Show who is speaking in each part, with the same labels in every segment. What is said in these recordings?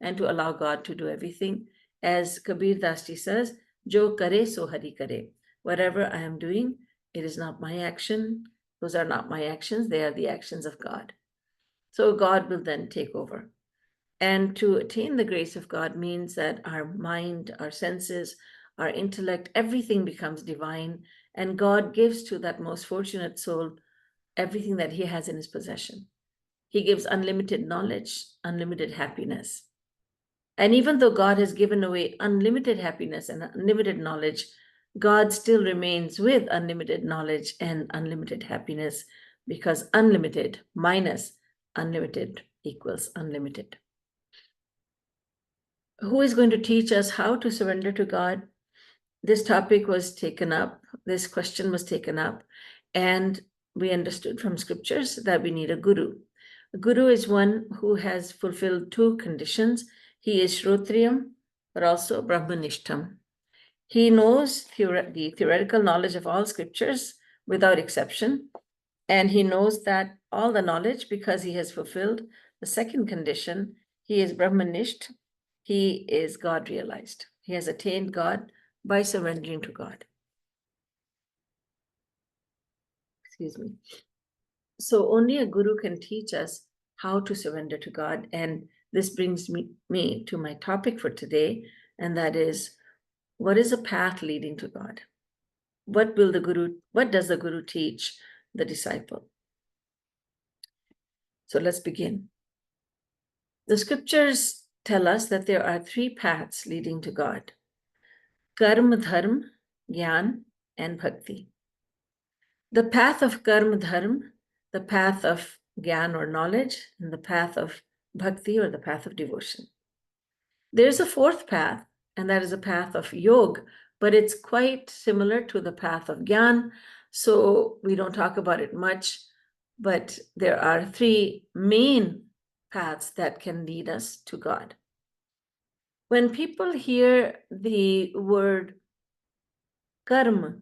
Speaker 1: and to allow God to do everything. As Kabir Das Ji says, Jo kare so hari kare. Whatever I am doing, it is not my action. Those are not my actions. They are the actions of God. So God will then take over. And to attain the grace of God means that our mind, our senses, our intellect, everything becomes divine. And God gives to that most fortunate soul everything that he has in his possession. He gives unlimited knowledge, unlimited happiness. And even though God has given away unlimited happiness and unlimited knowledge, God still remains with unlimited knowledge and unlimited happiness, because unlimited minus unlimited equals unlimited. Who is going to teach us how to surrender to God? This topic was taken up, this question was taken up, and we understood from scriptures that we need a guru. A guru is one who has fulfilled two conditions. He is Shrotriyam, but also Brahmanishtam. He knows the theoretical knowledge of all scriptures without exception, and he knows that all the knowledge because he has fulfilled the second condition. He is Brahmanisht. He is God realized. He has attained God by surrendering to God. Excuse me. So only a guru can teach us how to surrender to God. And this brings me to my topic for today, and that is, what is a path leading to God? What does the guru teach the disciple? So let's begin. The scriptures tell us that there are three paths leading to God: karma, dharma, jnana, and bhakti. The path of karma dharma, the path of gyan or knowledge, and the path of bhakti or the path of devotion. There's a fourth path, and that is a path of yoga, but it's quite similar to the path of gyan, so we don't talk about it much. But there are three main paths that can lead us to God. When people hear the word karma,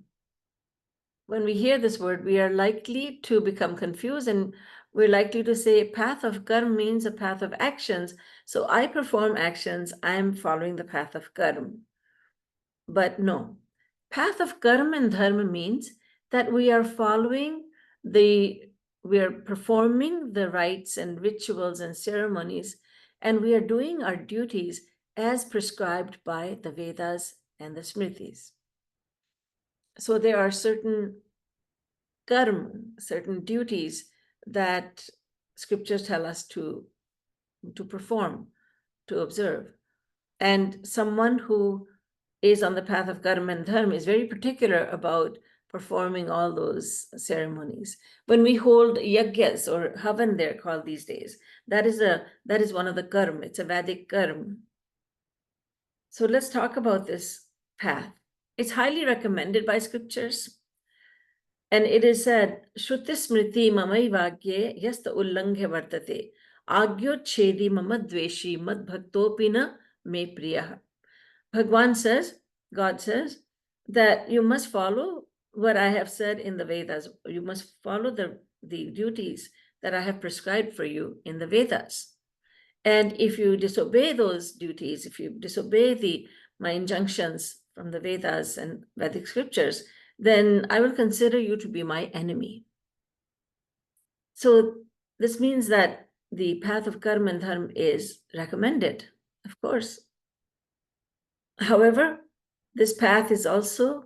Speaker 1: when we hear this word, we are likely to become confused, and we're likely to say path of karma means a path of actions. So I perform actions, I'm following the path of karma. But no, path of karma and dharma means that we are performing the rites and rituals and ceremonies, and we are doing our duties as prescribed by the Vedas and the Smritis. So there are certain karma, certain duties that scriptures tell us to perform, to observe. And someone who is on the path of karma and dharma is very particular about performing all those ceremonies. When we hold yagyas or havan, they're called these days, that is one of the karma. It's a Vedic karma. So let's talk about this path. It's highly recommended by scriptures. And it is said, Shruti Smriti Mamai Vagye Yasta Ullanghe Vartate Agyo Chedi Mama Dveshi Mad Bhaktopina Me Priyaha. Bhagwan says, God says, that you must follow what I have said in the Vedas. You must follow the duties that I have prescribed for you in the Vedas. And if you disobey those duties, if you disobey my injunctions from the Vedas and Vedic scriptures, then I will consider you to be my enemy. So this means that the path of karma and dharma is recommended, of course. However, this path is also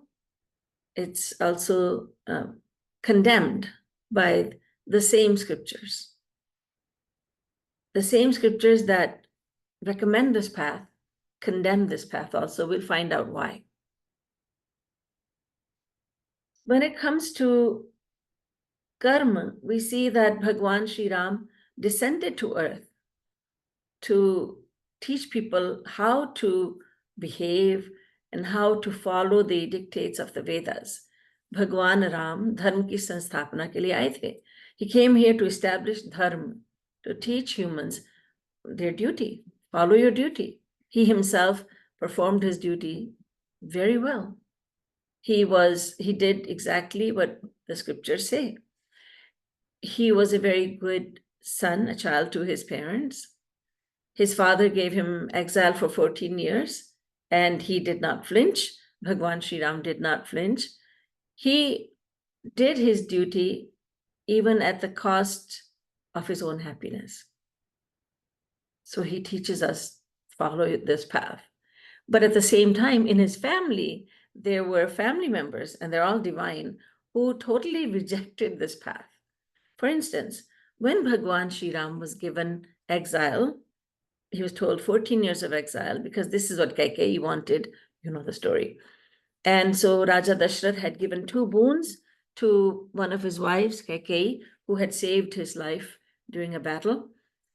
Speaker 1: condemned by the same scriptures. The same scriptures that recommend this path condemn this path also. We'll find out why. When it comes to karma, we see that Bhagwan Sri Ram descended to earth to teach people how to behave and how to follow the dictates of the Vedas. Bhagwan Ram dharma ki sanstapana ke liye aaye the. He came here to establish dharma, to teach humans their duty. Follow your duty. He himself performed his duty very well. He did exactly what the scriptures say. He was a very good son, a child to his parents. His father gave him exile for 14 years, and he did not flinch. Bhagwan Sri Ram did not flinch. He did his duty even at the cost of his own happiness. So he teaches us follow this path. But at the same time, in his family, there were family members, and they're all divine, who totally rejected this path. For instance, when Bhagwan Sri Ram was given exile, he was told 14 years of exile, because this is what Kaikeyi wanted. You know the story. And so Raja Dashrath had given 2 boons to one of his wives, Kaikeyi, who had saved his life during a battle.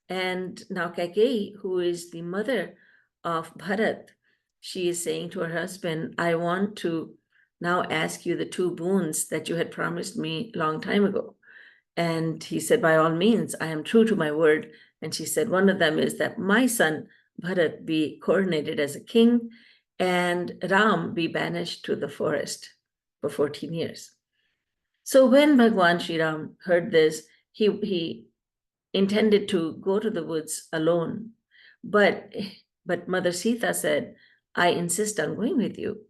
Speaker 1: And now Kaikeyi, who is the mother of Bharat, she is saying to her husband, I want to now ask you the 2 boons that you had promised me a long time ago. And he said, by all means, I am true to my word. And she said, one of them is that my son Bharat be coronated as a king, and Ram be banished to the forest for 14 years. So when Bhagwan Sri Ram heard this, he intended to go to the woods alone. But Mother Sita said, I insist on going with you.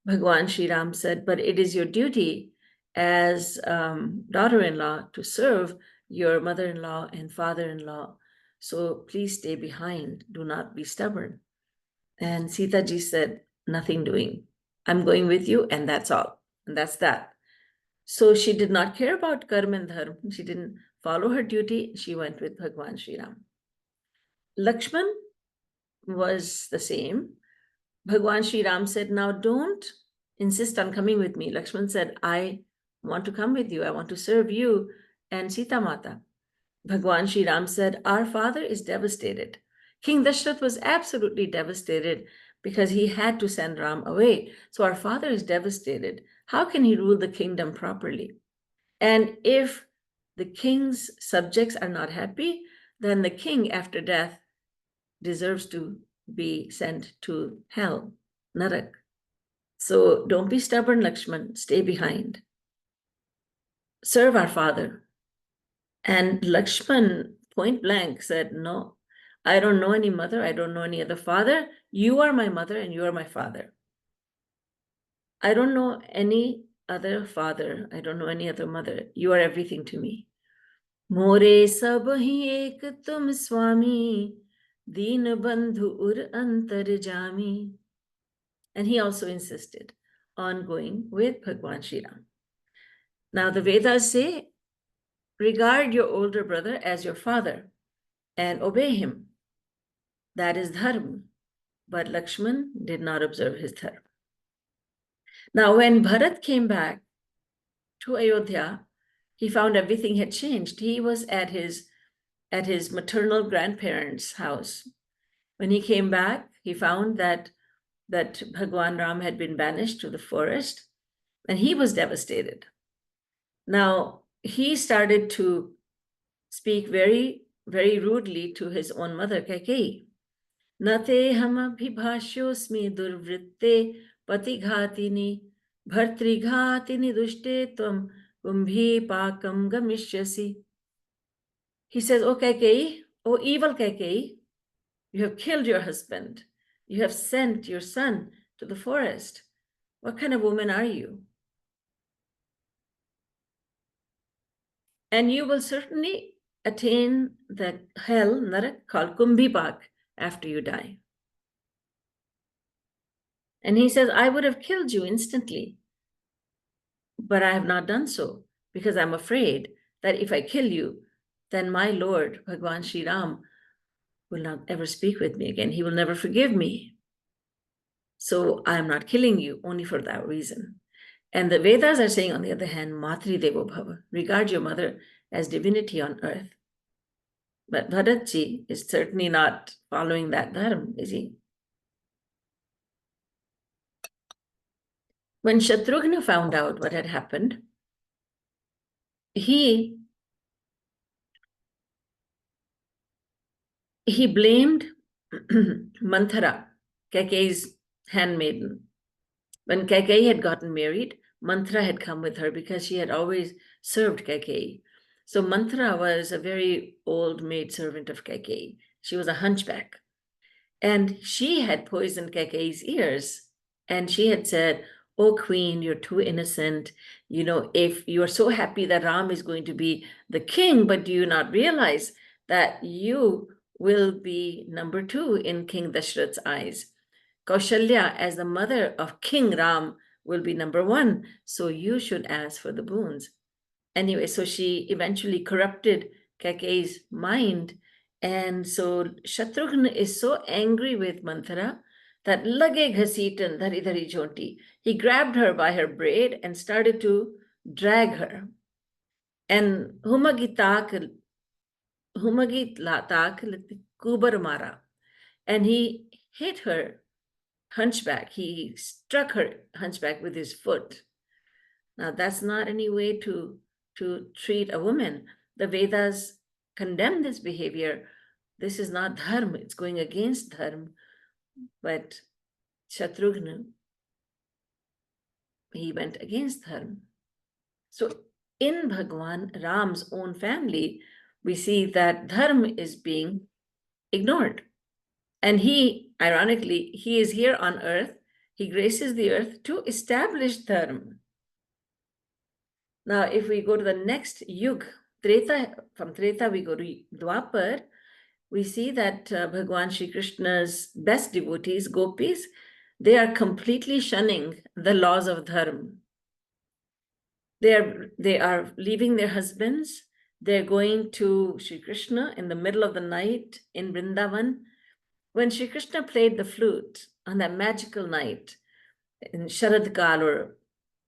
Speaker 1: Bhagwan Sri Ram said, but it is your duty as daughter-in-law to serve your mother-in-law and father-in-law. So please stay behind. Do not be stubborn. And Sita ji said, nothing doing. I'm going with you, and that's all. And that's that. So she did not care about karma and dharma. She didn't follow her duty. She went with Bhagwan Sri Ram. Lakshman was the same. Bhagwan Sri Ram said, now don't insist on coming with me. Lakshman said, I want to come with you. I want to serve you and Sita Mata. Bhagwan Sri Ram said, our father is devastated. King Dashrath was absolutely devastated because he had to send Ram away. So our father is devastated. How can he rule the kingdom properly? And if the king's subjects are not happy, then the king after death deserves to be sent to hell, Narak. So don't be stubborn, Lakshman. Stay behind. Serve our father. And Lakshman point blank said, no, I don't know any mother. I don't know any other father. You are my mother and you are my father. I don't know any other father. I don't know any other mother. You are everything to me. More sab hi ek tum swami, deen bandhu ur antar jami. And he also insisted on going with Bhagwan Sri Ram. Now the Vedas say, regard your older brother as your father and obey him. That is dharma. But Lakshman did not observe his dharma. Now when Bharat came back to Ayodhya, he found everything had changed. He was at his maternal grandparents' house. When he came back, he found that Bhagwan Ram had been banished to the forest, and he was devastated. Now, he started to speak very, very rudely to his own mother, Kaikeyi. Nate hama bhibhashyosmi durvritte patighatini bhartrighatini dushte tvam kumbhi pakam gamishyasi. He says, O Kaikeyi, O evil Kaikeyi, you have killed your husband. You have sent your son to the forest. What kind of woman are you? And you will certainly attain the hell, Narak, called Kumbhipak, after you die. And he says, I would have killed you instantly, but I have not done so because I'm afraid that if I kill you, then my Lord, Bhagwan Sri Ram, will not ever speak with me again. He will never forgive me. So I'm not killing you only for that reason. And the Vedas are saying, on the other hand, Matri Devo Bhava, regard your mother as divinity on earth. But Bharatji is certainly not following that dharma, is he? When Shatrughna found out what had happened, he blamed Manthara, Kaikeyi's handmaiden. When Kaikeyi had gotten married, Manthara had come with her because she had always served Kaikeyi. So Manthara was a very old maidservant of Kaikeyi, She was a hunchback. And she had poisoned Keke's ears. And she had said, "Oh, queen, you're too innocent. You know, if you are so happy that Ram is going to be the king, but do you not realize that you will be number two in King Dashrath's eyes? Kaushalya, as the mother of King Ram, will be number one. So you should ask for the boons." Anyway, so she eventually corrupted Kake's mind. And so Shatrughna is so angry with Manthara that lage ghasitan dhari dhari jhoti. He grabbed her by her braid and started to drag her. And humagi tak kubar mara. And he hit her hunchback. He struck her hunchback with his foot. Now, that's not any way to treat a woman. The Vedas condemn this behavior. This is not dharma, it's going against dharma. But Shatrughna, he went against dharma. So in Bhagwan Ram's own family, we see that dharma is being ignored. And he, ironically, he is here on earth. He graces the earth to establish dharma. Now, if we go to the next yug, Treta, from Treta we go to Dwapar, we see that Bhagwan Shri Krishna's best devotees, gopis, they are completely shunning the laws of dharma. They are leaving their husbands. They're going to Shri Krishna in the middle of the night in Vrindavan. When Shri Krishna played the flute on that magical night in Sharad Kal or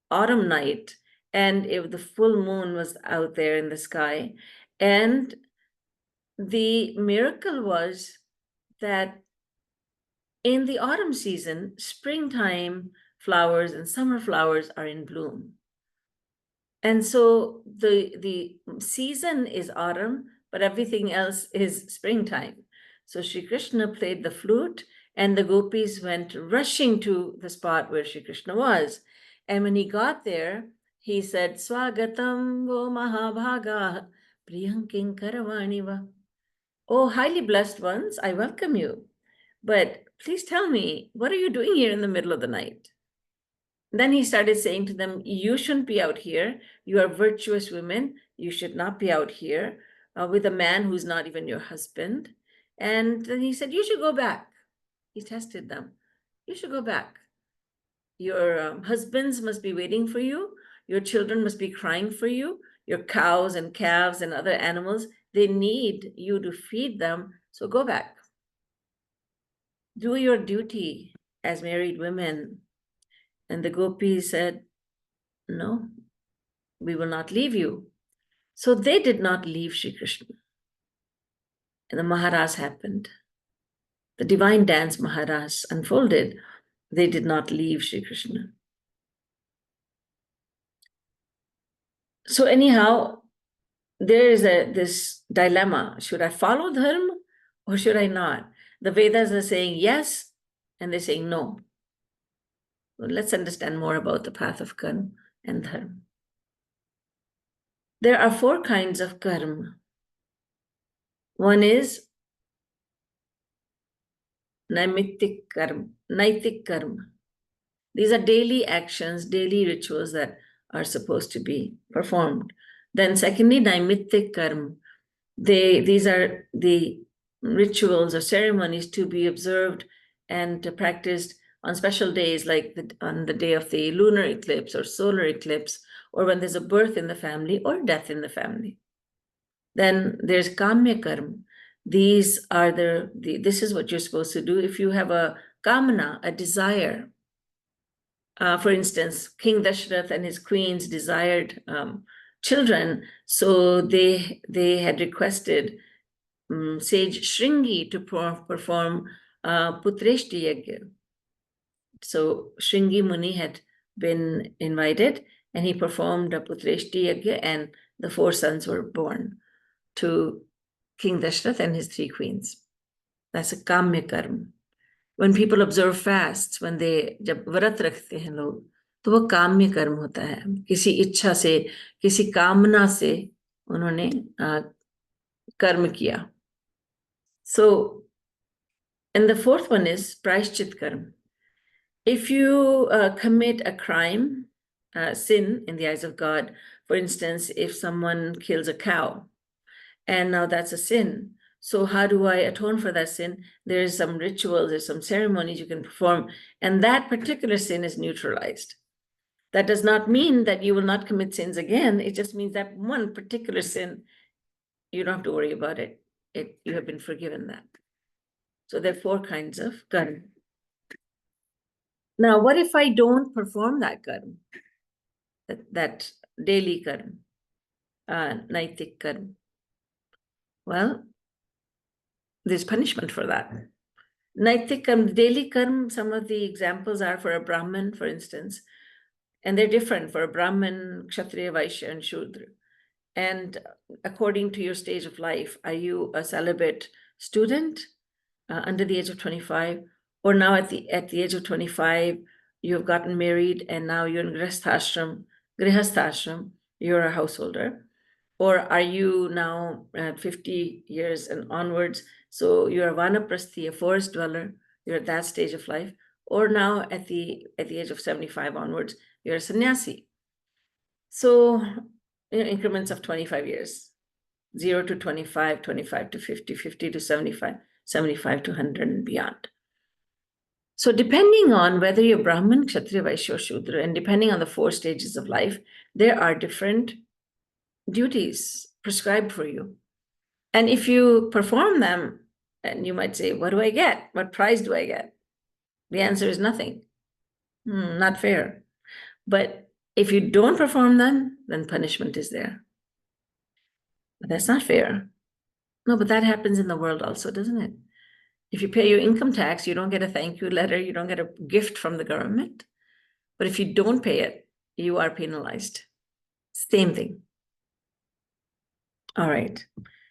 Speaker 1: autumn night, and the full moon was out there in the sky, and the miracle was that in the autumn season, springtime flowers and summer flowers are in bloom. And so the season is autumn, but everything else is springtime. So Shri Krishna played the flute, and the gopis went rushing to the spot where Shri Krishna was. And when he got there, he said, "Swagatam vo mahabhaga priyanking karavaniva." "Oh, highly blessed ones, I welcome you. But please tell me, what are you doing here in the middle of the night?" Then he started saying to them, "You shouldn't be out here. You are virtuous women. You should not be out here with a man who's not even your husband." And then he said, "You should go back." He tested them. "You should go back. Your husbands must be waiting for you. Your children must be crying for you. Your cows and calves and other animals, they need you to feed them. So go back. Do your duty as married women." And the gopis said, "No, we will not leave you." So they did not leave Shri Krishna. And the Maharas happened. The divine dance Maharas unfolded. They did not leave Shri Krishna. So anyhow, there is this dilemma. Should I follow dharma or should I not? The Vedas are saying yes, and they're saying no. So let's understand more about the path of karma and dharma. There are four kinds of karma. One is naitik karma. These are daily actions, daily rituals that are supposed to be performed. Then secondly, naimittik karma. These are the rituals or ceremonies to be observed and practiced on special days, like on the day of the lunar eclipse or solar eclipse, or when there's a birth in the family or death in the family. Then there's kamya karma. These are this is what you're supposed to do if you have a kamana, a desire. For instance, King Dashrath and his queens desired children, so they had requested sage Shringi to perform Putreshti Yajna. So Shringi Muni had been invited, and he performed a Putreshti Yajna, and the four sons were born to King Dashrath and his three queens. That's a kamya karma. When people observe fasts, when they जब व्रत रखते हैं लोग, तो वो काम्य कर्म होता है. किसी इच्छा से, किसी कामना से उन्होंने कर्म किया. So, and the fourth one is prayashchit karma. If you commit a crime, sin in the eyes of God, for instance, if someone kills a cow, and now that's a sin. So how do I atone for that sin? There's some rituals, there's some ceremonies you can perform, and that particular sin is neutralized. That does not mean that you will not commit sins again. It just means that one particular sin, you don't have to worry about it. You have been forgiven that. So there are four kinds of karma. Now, what if I don't perform that karma, that daily karma, naitik karma? Well, there's punishment for that. Naitik karma, daily karma, some of the examples are for a Brahmin, for instance, and they're different for a Brahmin, Kshatriya, Vaishya, and Shudra. And according to your stage of life, are you a celibate student under the age of 25? Or now at the age of 25, you've gotten married and now you're in grihasthashram, you're a householder? Or are you now 50 years and onwards? So you're a vanaprasthi, a forest dweller, you're at that stage of life. Or now at the age of 75 onwards, you're a sannyasi. So increments of 25 years, 0 to 25, 25 to 50, 50 to 75, 75 to 100 and beyond. So depending on whether you're Brahmin, Kshatriya, Vaishya, or Shudra, and depending on the four stages of life, there are different duties prescribed for you. And if you perform them, and you might say, what do I get? What prize do I get? The answer is nothing. Not fair. But if you don't perform them, then punishment is there. But that's not fair. No, but that happens in the world also, doesn't it? If you pay your income tax, you don't get a thank you letter, you don't get a gift from the government. But if you don't pay it, you are penalized. Same thing. All right.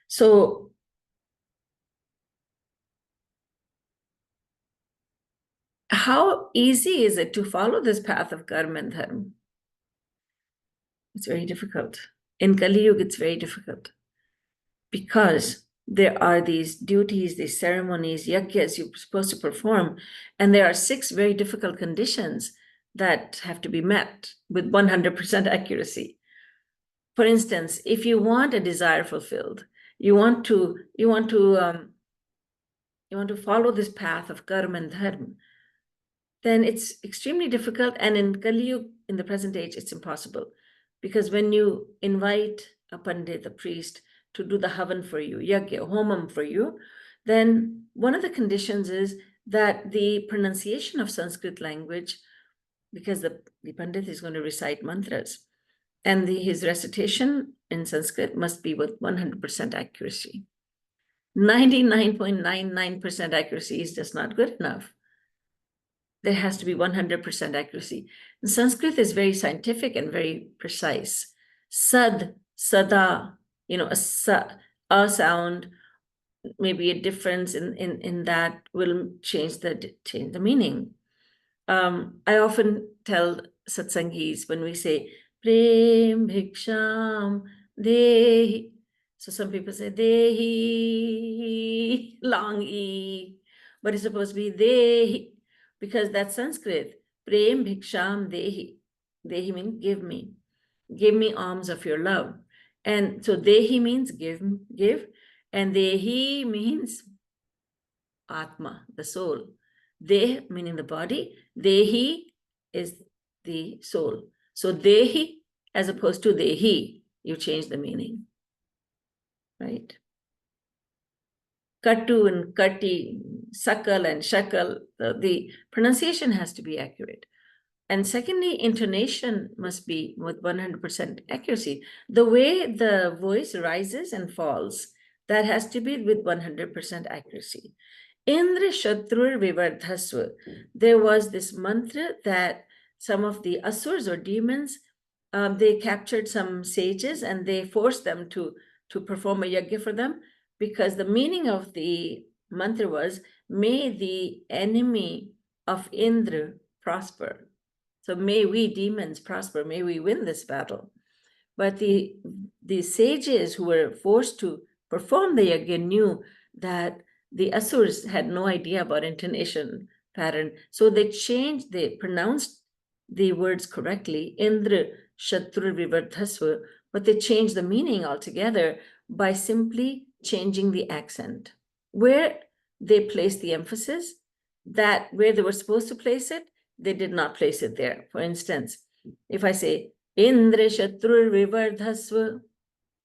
Speaker 1: So how easy is it to follow this path of karma and dharma? It's very difficult. In Kali Yuga, it's very difficult because there are these duties, these ceremonies, yajnas you're supposed to perform, and there are 6 very difficult conditions that have to be met with 100% accuracy. For instance, if you want a desire fulfilled, you want to follow this path of karma and dharma, then it's extremely difficult. And in Kali Yuga, in the present age, it's impossible. Because when you invite a pandit, a priest, to do the havan for you, yajna, homam for you, then one of the conditions is that the pronunciation of Sanskrit language, because the pandit is going to recite mantras, and his recitation in Sanskrit must be with 100% accuracy. 99.99% accuracy is just not good enough. There has to be 100% accuracy. And Sanskrit is very scientific and very precise. Sad, sada, a sound, maybe a difference in that will change the meaning. I often tell satsangis when we say prem bhiksham dehi. So some people say dehi, long e, but it's supposed to be dehi because that's Sanskrit. Prem bhiksham dehi. Dehi means give me alms of your love. And so dehi means give, and dehi means atma, the soul. Deh meaning the body, dehi is the soul. So dehi as opposed to dehi, you change the meaning, right? Katu and kati, sakal and shakal, the pronunciation has to be accurate. And secondly, intonation must be with 100% accuracy. The way the voice rises and falls, that has to be with 100% accuracy. Indra Shatrur Vivardhasva. There was this mantra that some of the asurs or demons, they captured some sages and they forced them to perform a yajna for them, because the meaning of the mantra was, may the enemy of Indra prosper. So may we demons prosper, may we win this battle. But the sages who were forced to perform the yajna knew that the Asurs had no idea about intonation pattern. So they pronounced the words correctly, Indra Shatru Vivardhasva, but they changed the meaning altogether by simply changing the accent. Where they placed the emphasis, that where they were supposed to place it, they did not place it there. For instance, if I say Indra Shatru Vivardhasva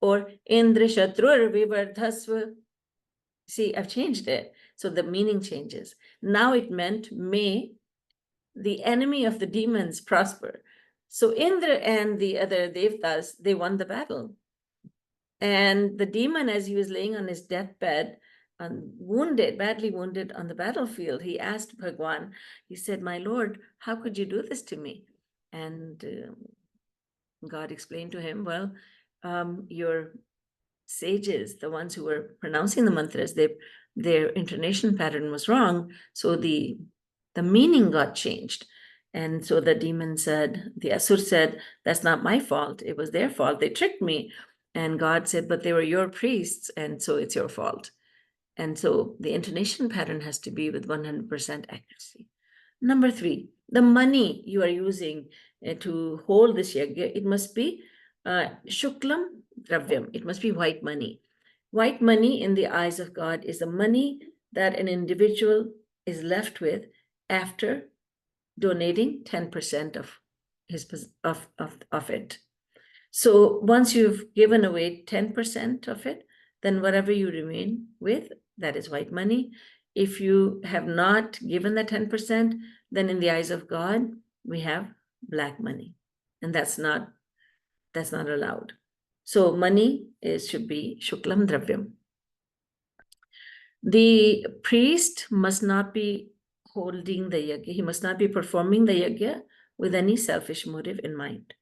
Speaker 1: or Indra Shatru Vivardhasva, see, I've changed it. So the meaning changes. Now it meant, may the enemy of the demons prosper. So Indra and the other devtas, they won the battle. And the demon, as he was laying on his deathbed, wounded, badly wounded on the battlefield, he asked Bhagwan, he said, my Lord, how could you do this to me? And God explained to him, well, your sages, the ones who were pronouncing the mantras, their intonation pattern was wrong. So the meaning got changed. And so the demon said, the Asur said, that's not my fault. It was their fault. They tricked me. And God said, but they were your priests. And so it's your fault. And so the intonation pattern has to be with 100% accuracy. Number 3, the money you are using to hold this yajna, it must be shuklam dravyam. It must be white money. White money in the eyes of God is the money that an individual is left with after donating 10% of his of it. So once you've given away 10% of it, then whatever you remain with, that is white money. If you have not given the 10%, then in the eyes of God, we have black money. And that's not allowed. So money should be shuklam dravyam. The priest must not be holding the yajna. He must not be performing the yajna with any selfish motive in mind.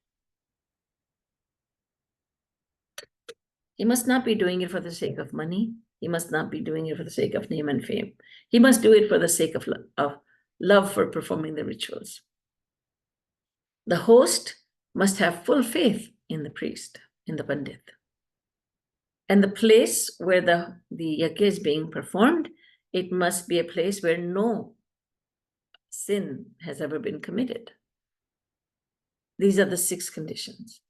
Speaker 1: He must not be doing it for the sake of money. He must not be doing it for the sake of name and fame. He must do it for the sake of love for performing the rituals. The host must have full faith in the priest, in the pandit. And the place where the yajna is being performed, it must be a place where no sin has ever been committed. These are the 6 conditions.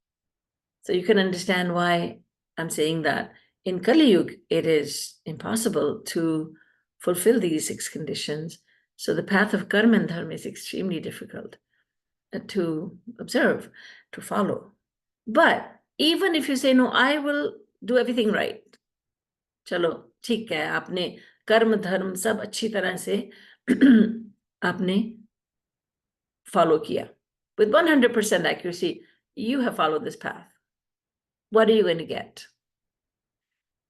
Speaker 1: So you can understand why I'm saying that in Kali Yuga, it is impossible to fulfill these 6 conditions. So the path of karma and dharma is extremely difficult to observe, to follow. But even if you say, no, I will do everything right. Chalo, ठीक है, आपने कर्म धर्म सब अच्छी तरह से आपने follow किया. With 100% accuracy, you have followed this path. What are you going to get?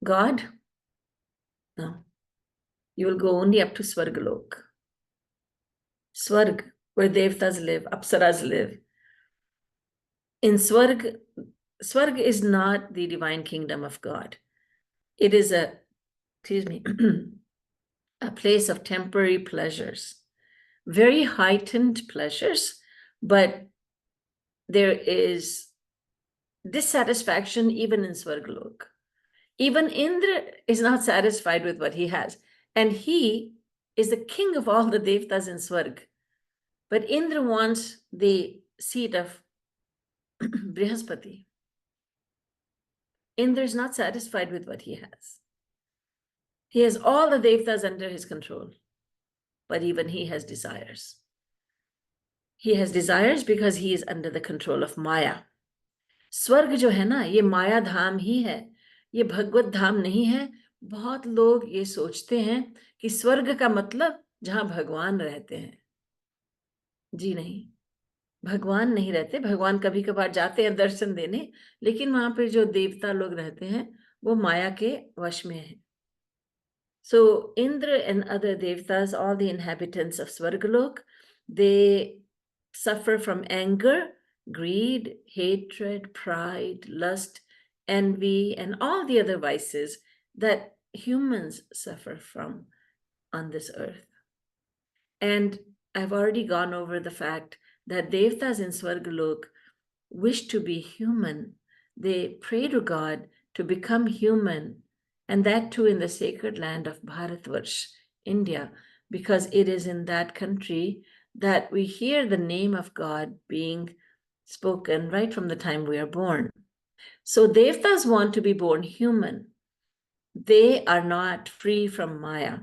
Speaker 1: God? No. You will go only up to Swargalok. Swarg, where Devtas live, Apsaras live. In Swarg is not the divine kingdom of God. It is a place of temporary pleasures, very heightened pleasures, but there is dissatisfaction even in Swargalok. Even Indra is not satisfied with what he has. And he is the king of all the devtas in Swarg. But Indra wants the seat of Brihaspati. Indra is not satisfied with what he has. He has all the devtas under his control, but even he has desires. He has desires because he is under the control of Maya. स्वर्ग जो है ना, ये माया धाम ही है, ये भगवत धाम नहीं है. बहुत लोग ये सोचते हैं कि स्वर्ग का मतलब जहां भगवान रहते हैं. जी नहीं, भगवान नहीं रहते. भगवान कभी कभार जाते हैं दर्शन देने, लेकिन वहां पर जो देवता लोग रहते हैं वो माया के वश में है. So Indra and other devtas, all the inhabitants of Swargalok, they suffer from anger, greed, hatred, pride, lust, envy, and all the other vices that humans suffer from on this earth. And I've already gone over the fact that devtas in Swargalok wish to be human. They pray to God to become human And that too in the sacred land of Bharatvarsh, India, because it is in that country that we hear the name of God being spoken right from the time we are born. So Devtas want to be born human. They are not free from Maya.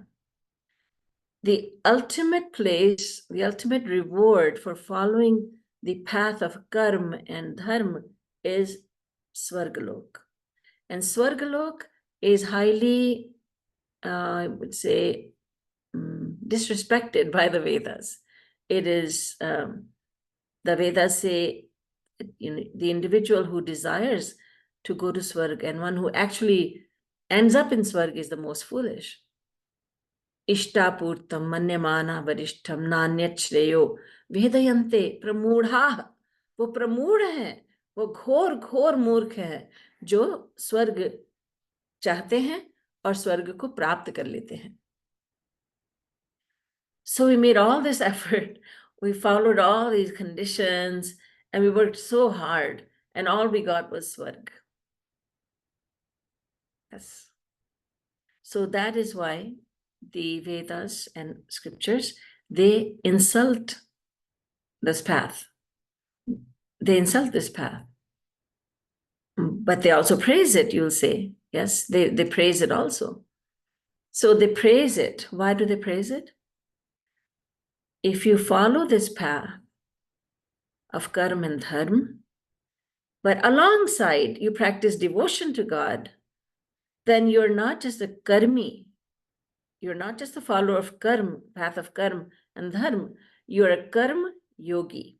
Speaker 1: The ultimate place, the ultimate reward for following the path of karma and dharma is Swargalok. And Swargalok is highly, I would say, disrespected by the Vedas. It is, the Vedas say, the individual who desires to go to Swarg and one who actually ends up in Swarg is the most foolish. इष्टापूर्तम मन्यमाना वरिष्ठम नान्यत श्रेयो वेदयन्ते प्रमूढ़ा। वो प्रमूढ़ है, वो घोर घोर मूर्ख है जो स्वर्ग चाहते हैं और स्वर्ग को प्राप्त कर लेते हैं. So we made all this effort, we followed all these conditions, and we worked so hard, and all we got was Swarg. Yes. So that is why the Vedas and scriptures, they insult this path. They insult this path. But they also praise it, you'll say. Yes, they praise it also. So they praise it. Why do they praise it? If you follow this path of karma and dharma, but alongside you practice devotion to God, then you're not just a karmi, you're not just a follower of karma, path of karma and dharma, you're a karma yogi.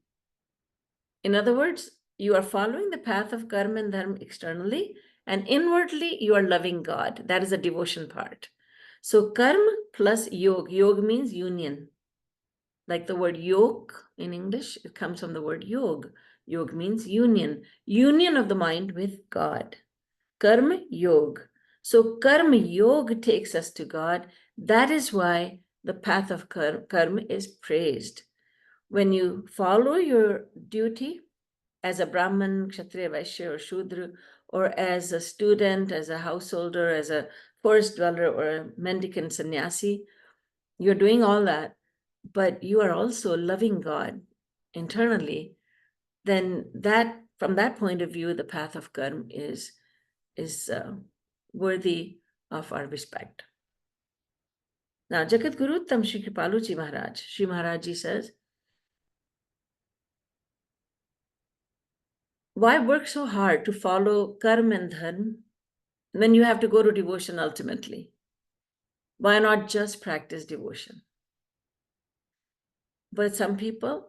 Speaker 1: In other words, you are following the path of karma and dharma externally, and inwardly you are loving God. That is the devotion part. So karma plus yog. Yog means union. Like the word yoke in English, it comes from the word yog. Yog means union. Union of the mind with God. Karma yog. So karma yog takes us to God. That is why the path of karma is praised. When you follow your duty as a Brahman, Kshatriya, Vaishya, or Shudra, or as a student, as a householder, as a forest dweller, or a mendicant sannyasi, you're doing all that, but you are also loving God internally, then that, from that point of view, the path of karma is worthy of our respect. Now, Jagat Guru Tam Shri Kripaluji Maharaj, Shri Maharaj Ji says, why work so hard to follow karma and dharma when you have to go to devotion ultimately? Why not just practice devotion? But some people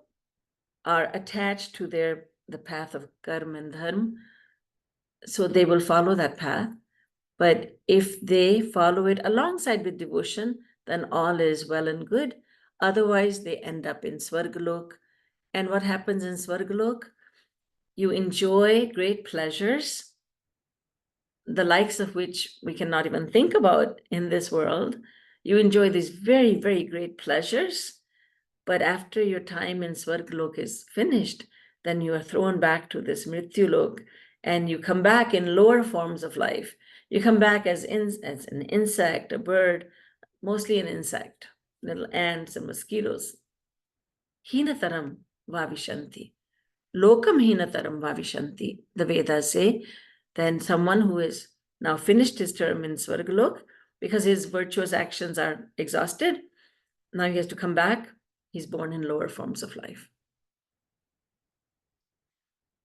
Speaker 1: are attached to the path of karma and dharma, so they will follow that path. But if they follow it alongside with devotion, then all is well and good. Otherwise, they end up in Swargalok. And what happens in Swargalok? You enjoy great pleasures, the likes of which we cannot even think about in this world. You enjoy these very, very great pleasures. But after your time in Swargalok is finished, then you are thrown back to this Mrityulok, and you come back in lower forms of life. You come back as an insect, a bird, mostly an insect, little ants and mosquitoes. Hinataram vavishanti. Lokam hinataram vavishanti. The Vedas say, then someone who is now finished his term in Swargalok, because his virtuous actions are exhausted, now he has to come back. He's born in lower forms of life.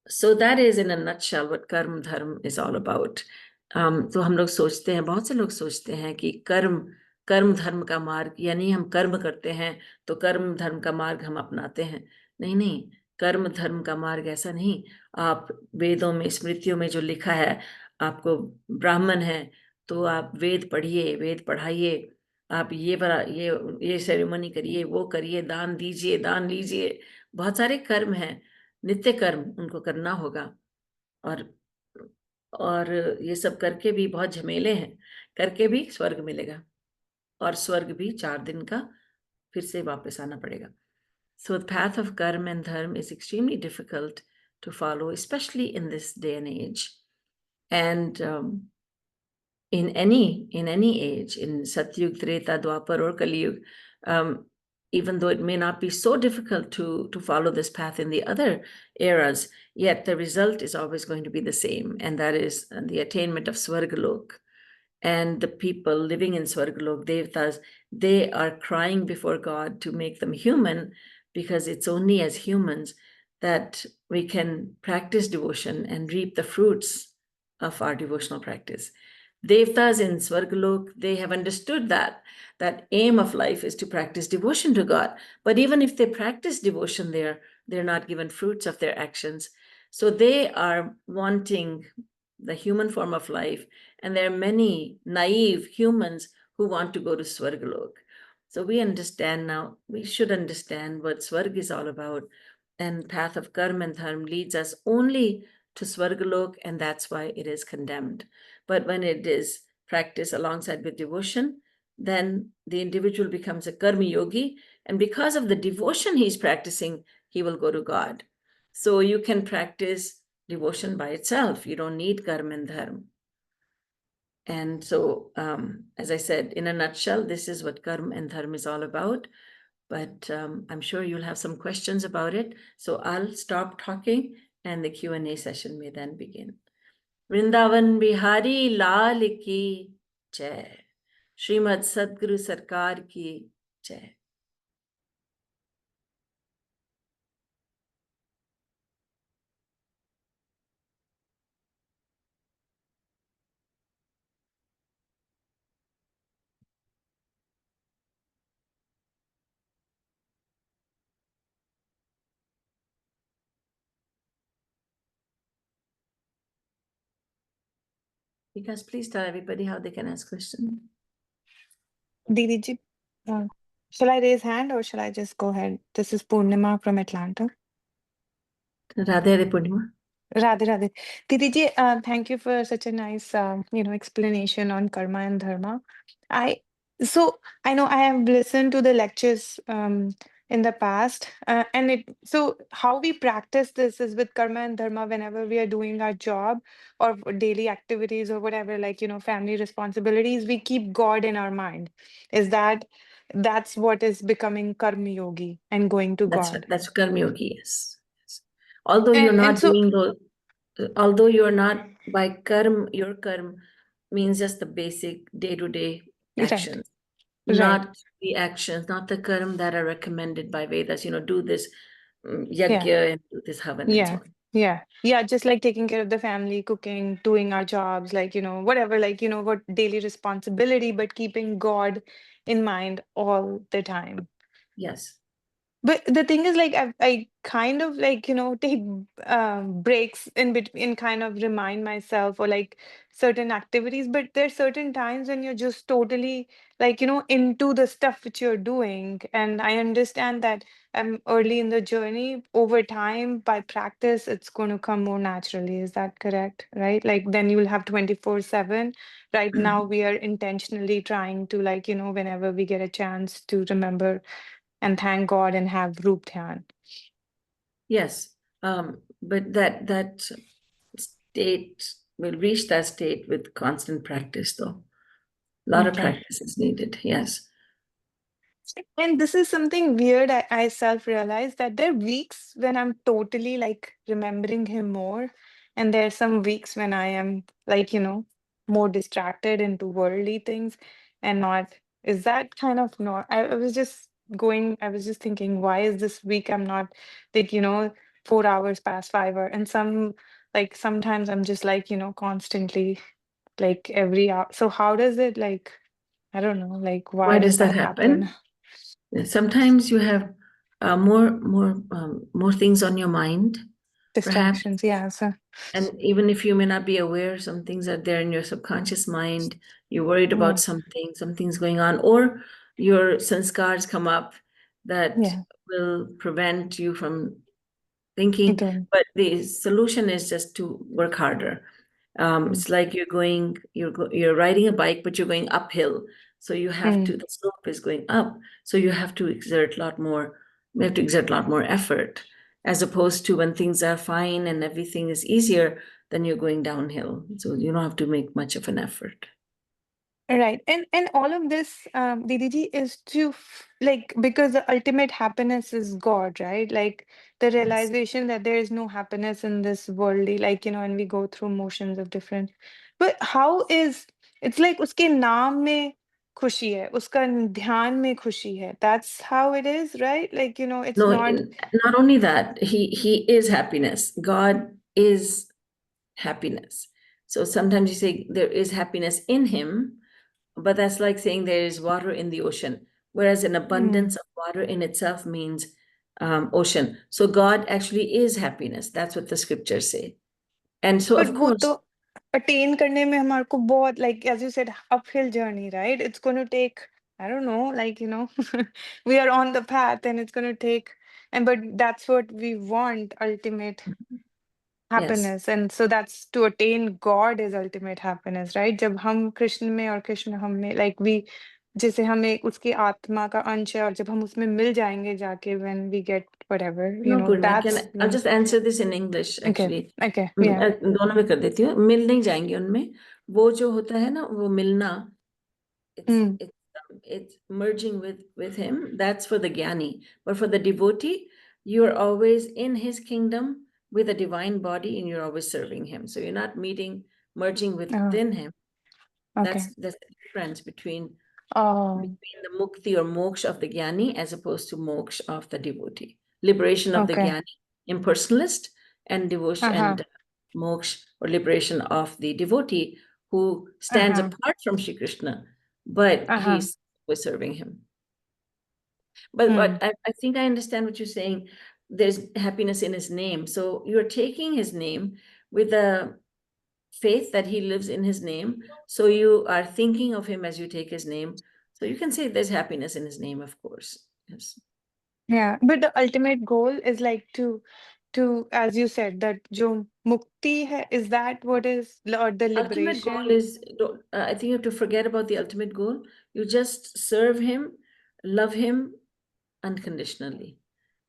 Speaker 1: So that is in a nutshell what कर्म धर्म is all about. तो हम लोग सोचते हैं, बहुत से लोग सोचते हैं कि कर्म धर्म का मार्ग, यानी हम कर्म करते हैं तो कर्म धर्म का मार्ग हम अपनाते हैं. नहीं नहीं, कर्म धर्म का मार्ग ऐसा नहीं. आप वेदों में, स्मृतियों में जो लिखा है, आपको ब्राह्मण है तो आप वेद पढ़िए, वेद पढ़ाइए, आप ये सेरेमनी करिए, वो करिए, दान दीजिए, दान लीजिए. बहुत सारे कर्म हैं, नित्य कर्म उनको करना होगा. और ये सब करके भी बहुत झमेले हैं, करके भी स्वर्ग मिलेगा, और स्वर्ग भी 4 दिन का, फिर से वापस आना पड़ेगा. So the path of karma and dharma is extremely difficult to follow, especially in this day and age. And in any age, in Satyug, Treta, Dwapar, or Kaliyug, even though it may not be so difficult to follow this path in the other eras, yet the result is always going to be the same, and that is the attainment of Swargalok. And the people living in Swargalok, Devtas, they are crying before God to make them human, because it's only as humans that we can practice devotion and reap the fruits of our devotional practice. Devtas in Swargalok, they have understood that aim of life is to practice devotion to God. But even if they practice devotion there, they're not given fruits of their actions. So they are wanting the human form of life. And there are many naive humans who want to go to Swargalok. So we understand now, we should understand what Swarg is all about. And path of karma and dharma leads us only to Swargalok, and that's why it is condemned. But when it is practiced alongside with devotion, then the individual becomes a karma yogi, and because of the devotion he's practicing, he will go to God. So you can practice devotion by itself. You don't need karma and dharma. And so, as I said, in a nutshell, this is what karma and dharma is all about. But I'm sure you'll have some questions about it. So I'll stop talking, and the Q&A session may then begin. Vrindavan Bihari Lal ki Jai. Srimad Sadguru Sarkar ki Jai. Because please tell everybody how they can ask questions.
Speaker 2: Didi ji, shall I raise hand or shall I just go ahead? This is Purnima from Atlanta.
Speaker 1: Radhe Radhe Purnima.
Speaker 2: Radhe Radhe. Didi ji, thank you for such a nice, explanation on karma and dharma. So I know I have listened to the lectures in the past, so how we practice this is with karma and dharma whenever we are doing our job or daily activities or whatever, family responsibilities, we keep God in our mind. Is that's what is becoming karma yogi and going to God.
Speaker 1: That's karma yogi, yes. Although you're
Speaker 2: And
Speaker 1: not
Speaker 2: so
Speaker 1: doing those, although you're not by karma, your karma means just the basic day-to-day
Speaker 2: right,
Speaker 1: actions,
Speaker 2: right.
Speaker 1: not the actions, not the karma that are recommended by Vedas. Do this
Speaker 2: Yeah.
Speaker 1: yajna and do this havan and so
Speaker 2: Yeah,
Speaker 1: on.
Speaker 2: yeah, just like taking care of the family, cooking, doing our jobs, whatever, what daily responsibility, but keeping God in mind all the time.
Speaker 1: Yes.
Speaker 2: But the thing is, I kind of take breaks in between, kind of remind myself or certain activities. But there's certain times when you're just totally into the stuff which you're doing. And I understand that I'm early in the journey. Over time, by practice, it's going to come more naturally. Is that correct? Right? Like then you'll have 24/7. Right now, we are intentionally trying to whenever we get a chance to remember and thank God and have Roop Dhyan.
Speaker 1: Yes. But that state will reach that state with constant practice, though. A lot of
Speaker 2: Okay.
Speaker 1: practice is needed. Yes.
Speaker 2: And this is something weird. I self-realized that there are weeks when I'm totally remembering him more. And there are some weeks when I am more distracted into worldly things and not. Is that kind of not? I was just I was just thinking, why is this week I'm not 4 hours past 5 hours? And sometimes I'm just constantly every hour. So how does it I don't know, why
Speaker 1: Why
Speaker 2: does
Speaker 1: does that
Speaker 2: that happen?
Speaker 1: happen? Sometimes you have more things on your mind, perhaps.
Speaker 2: Distractions, yeah. So,
Speaker 1: And even if you may not be aware, some things are there in your subconscious mind. You're worried about
Speaker 2: mm,
Speaker 1: something's going on, or your sanskars come up that
Speaker 2: yeah,
Speaker 1: will prevent you from
Speaker 2: I
Speaker 1: thinking.
Speaker 2: don't.
Speaker 1: But the solution is just to work harder.
Speaker 2: Mm,
Speaker 1: It's like you're riding a bike, but you're going uphill. So
Speaker 2: mm,
Speaker 1: the slope is going up. So you have to exert a lot more. We have to exert a lot more effort, as opposed to when things are fine and everything is easier, then you're going downhill. So you don't have to make much of an effort.
Speaker 2: Right. And all of this, Didi ji, is to like because the ultimate happiness is God, right? Like the
Speaker 1: Yes.
Speaker 2: realization that there is no happiness in this worldly, like, and we go through motions of different. But how is it's like uske naam mein khushi hai, uska dhyan mein khushi hai. That's how it is, right? Like, it's
Speaker 1: No,
Speaker 2: not.
Speaker 1: not only that, he is happiness. God is happiness. So sometimes you say there is happiness in him, but that's like saying there is water in the ocean, whereas an
Speaker 2: Mm.
Speaker 1: abundance of water in itself means ocean. So God actually is happiness. That's what the scriptures say. And so,
Speaker 2: But
Speaker 1: of
Speaker 2: वो तो
Speaker 1: course,
Speaker 2: attain करने में हमारे को बहुत, like as you said, uphill journey, right? It's going to take, I don't know, like, we are on the path and it's going to take, and but that's what we want, ultimate
Speaker 1: yes,
Speaker 2: happiness. And so that's to attain God is ultimate happiness, right? जब हम कृष्ण में और कृष्ण हम में, like we, जैसे हमें उसकी आत्मा का अंश है और जब हम उसमें मिल जाएंगे जाके, when we get whatever,
Speaker 1: no problem.
Speaker 2: that's
Speaker 1: I'll
Speaker 2: when.
Speaker 1: just answer this in English
Speaker 2: Okay,
Speaker 1: actually.
Speaker 2: okay, yeah.
Speaker 1: दोनों में कर देती हूँ, मिल नहीं जाएंगे उनमें। वो जो होता है ना, वो मिलना, it's
Speaker 2: Mm.
Speaker 1: it's it's merging with him. That's for the jnani. But for the devotee, you're always in his kingdom with a divine body, and you're always serving him. So you're not merging
Speaker 2: Oh,
Speaker 1: within him.
Speaker 2: okay.
Speaker 1: That's the difference
Speaker 2: Oh,
Speaker 1: between the mukti or moksha of the jnani as opposed to moksha of the devotee. Liberation of the
Speaker 2: okay.
Speaker 1: jnani, impersonalist, and devotion
Speaker 2: Uh-huh.
Speaker 1: and moksha or liberation of the devotee who stands
Speaker 2: Uh-huh.
Speaker 1: apart from Shri Krishna, but
Speaker 2: Uh-huh.
Speaker 1: he's was serving him. But
Speaker 2: Hmm.
Speaker 1: I think I understand what you're saying. There's happiness in his name. So you're taking his name with the faith that he lives in his name. So you are thinking of him as you take his name. So you can say there's happiness in his name, of course. Yes.
Speaker 2: Yeah. But the ultimate goal is like to, as you said, that jo mukti hai, is that what is, or the
Speaker 1: Ultimate goal
Speaker 2: liberation?
Speaker 1: is, I think you have to forget about the ultimate goal. You just serve him, love him unconditionally.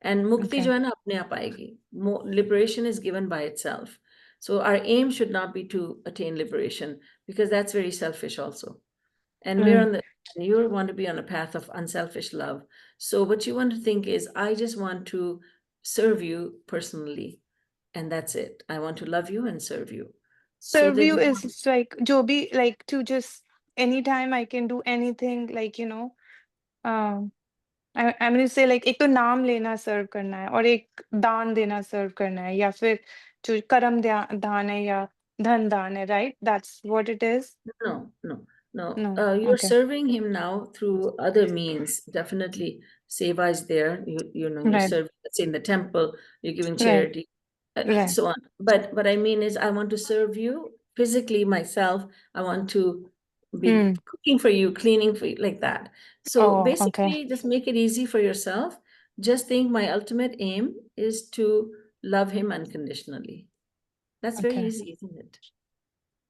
Speaker 1: And mukti
Speaker 2: Okay.
Speaker 1: jo hai na apne aap aayegi. Liberation is given by itself. So our aim should not be to attain liberation because that's very selfish also. And
Speaker 2: Mm.
Speaker 1: you want to be on a path of unselfish love. So what you want to think is, I just want to serve you personally, and that's it. I want to love you and serve you. So
Speaker 2: Serve
Speaker 1: that
Speaker 2: you
Speaker 1: you
Speaker 2: is
Speaker 1: don't,
Speaker 2: just like jo bhi, like to just anytime I can do anything, like, um I'm gonna say like एक तो नाम लेना सर्व करना है और एक दान देना सर्व करना है या फिर जो कर्म दान है या धन दान है, right? That's what it is?
Speaker 1: no, no, no.
Speaker 2: No.
Speaker 1: You're
Speaker 2: Okay.
Speaker 1: serving him now through other means. Definitely, seva is there. You're
Speaker 2: Right.
Speaker 1: serving, let's say in the temple, you're giving
Speaker 2: Right.
Speaker 1: charity,
Speaker 2: Right.
Speaker 1: so on. But what I mean is, I want to serve you physically myself. I want to be
Speaker 2: Hmm.
Speaker 1: cooking for you, cleaning for you, like that. So
Speaker 2: Oh, okay.
Speaker 1: basically, just make it easy for yourself. Just think my ultimate aim is to love him unconditionally. That's very
Speaker 2: Okay.
Speaker 1: easy, isn't it?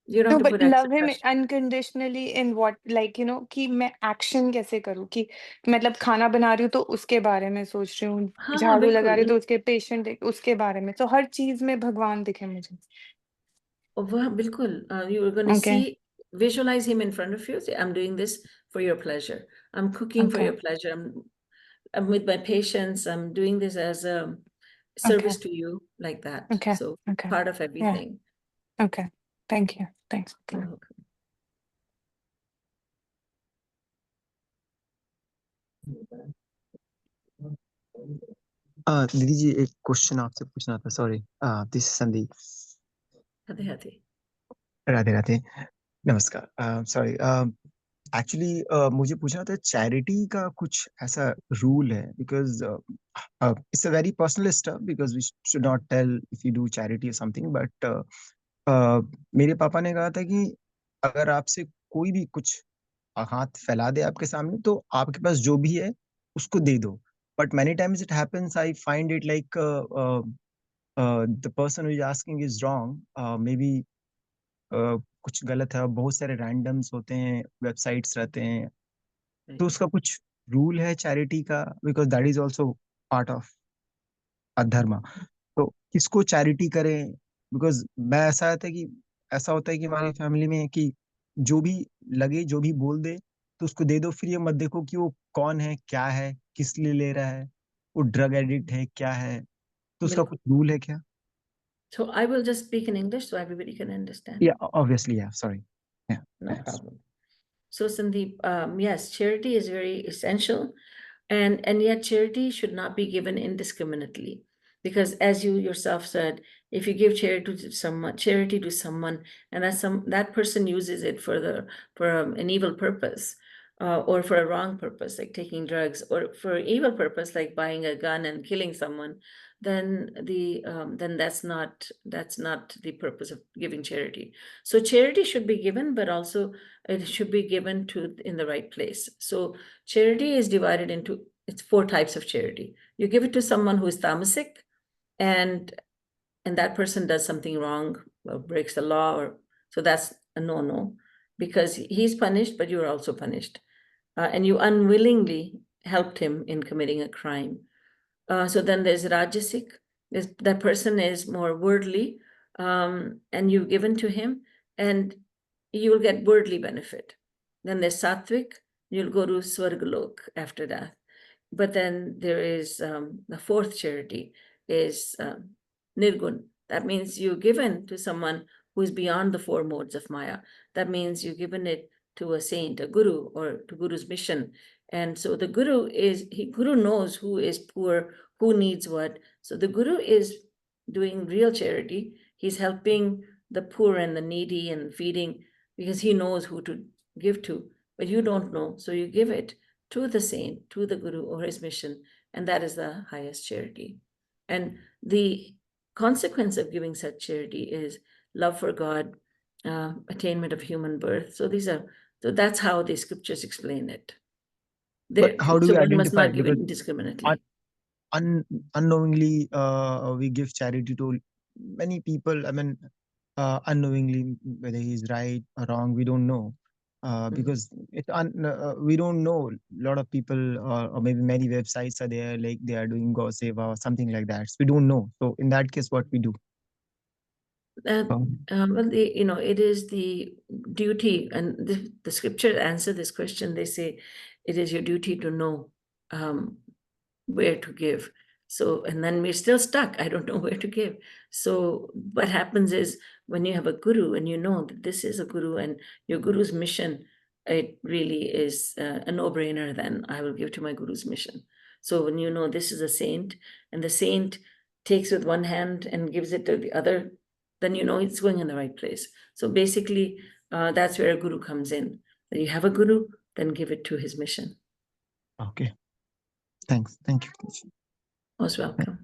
Speaker 1: You don't
Speaker 2: No,
Speaker 1: have to
Speaker 2: but
Speaker 1: put extra
Speaker 2: love him
Speaker 1: pressure.
Speaker 2: unconditionally in what, like, कि मैं action कैसे करूँ कि मतलब खाना बना रही हूँ तो उसके बारे में सोच रही हूँ,
Speaker 1: हाँ हाँ
Speaker 2: झाड़ू लगा
Speaker 1: बिल्कुल।
Speaker 2: रही हूँ तो उसके पेशेंट उसके बारे में, तो हर चीज में भगवान दिखे मुझे।
Speaker 1: वह बिल्कुल, you're going to
Speaker 2: Okay.
Speaker 1: see, visualize him in front of you. Say, I'm doing this for your pleasure. I'm cooking for
Speaker 2: Okay.
Speaker 1: your pleasure. I'm with my patients. I'm doing this as a
Speaker 2: Okay.
Speaker 1: service to you, like that.
Speaker 2: Okay.
Speaker 1: So
Speaker 2: Okay.
Speaker 1: part of
Speaker 2: Yeah.
Speaker 1: everything.
Speaker 2: Okay. Thank you. Thanks.
Speaker 1: You're welcome.
Speaker 3: दीदी जी एक question आपसे पूछना था, sorry. This Sandeep.
Speaker 1: Hate hate.
Speaker 3: Radhe Radhe. नमस्कार। Sorry, actually मुझे पूछना था, charity का कुछ ऐसा रूल है? Because it's a very personal stuff, because we should not tell if you do charity और समथिंग, बट मेरे पापा ने कहा था कि अगर आपसे कोई भी कुछ हाथ फैला दे आपके सामने, तो आपके पास जो भी है उसको दे दो। But many times it happens, I find it like the person who is asking is wrong, may be कुछ गलत है। बहुत सारे रैंडम्स होते हैं, वेबसाइट्स रहते हैं, तो
Speaker 1: Right.
Speaker 3: उसका कुछ रूल है चैरिटी का? Because that is also part of adharma. तो किसको चैरिटी करें? बिकॉज मैं ऐसा होता है कि हमारी फैमिली में कि जो भी लगे, जो भी बोल दे तो उसको दे दो, फिर ये मत देखो कि वो कौन है, क्या है, किस लिए ले रहा है, वो ड्रग एडिक्ट है, क्या है, तो उसका
Speaker 1: बिल्कुल.
Speaker 3: कुछ रूल है क्या?
Speaker 1: So I will just speak in English so everybody can understand.
Speaker 3: Yeah, obviously, yeah, sorry. Yeah,
Speaker 1: No
Speaker 3: thanks.
Speaker 1: problem. So Sandeep, yes, charity is very essential, and yet charity should not be given indiscriminately, because as you yourself said, if you give charity to someone, and that person uses it for an evil purpose, or for a wrong purpose like taking drugs, or for evil purpose like buying a gun and killing someone, then that's not the purpose of giving charity. So charity should be given, but also it should be given to in the right place. So charity is divided into, it's 4 types of charity. You give it to someone who is tamasic, and that person does something wrong or breaks the law, or so that's a no, because he's punished, but you're also punished, and you unwillingly helped him in committing a crime. So then there's Rajasic. That person is more worldly, and you've given to him, and you will get worldly benefit. Then there's Sattvic. You'll go to Swargalok after that. But then there is the 4th charity is Nirgun. That means you've given to someone who is beyond the 4 modes of Maya. That means you've given it to a saint, a guru, or to guru's mission. And so the guru knows who is poor, who needs what. So the guru is doing real charity. He's helping the poor and the needy and feeding, because he knows who to give to, but you don't know. So you give it to the saint, to the guru or his mission, and that is the highest charity. And the consequence of giving such charity is love for God, attainment of human birth. So that's how the scriptures explain it.
Speaker 3: But how do
Speaker 1: So
Speaker 3: we
Speaker 1: one must
Speaker 3: identify?
Speaker 1: not give it
Speaker 3: Because
Speaker 1: indiscriminately.
Speaker 3: unknowingly we give charity to many people. I mean, unknowingly, whether he's right or wrong, we don't know. Because we don't know. A lot of people, or maybe many websites are there, like they are doing Go Seva or something like that. So we don't know. So in that case, what we do?
Speaker 1: Well, it is the duty, and the scripture answer this question. They say it is your duty to know where to give. So, and then we're still stuck. I don't know where to give. So, what happens is when you have a guru and you know that this is a guru and your guru's mission, it really is a no-brainer. Then I will give to my guru's mission. So, when you know this is a saint, and the saint takes with one hand and gives it to the other, then you know it's going in the right place. So, basically, that's where a guru comes in. That you have a guru, then give it to his mission.
Speaker 3: Okay. Thanks. Thank you.
Speaker 1: Most welcome.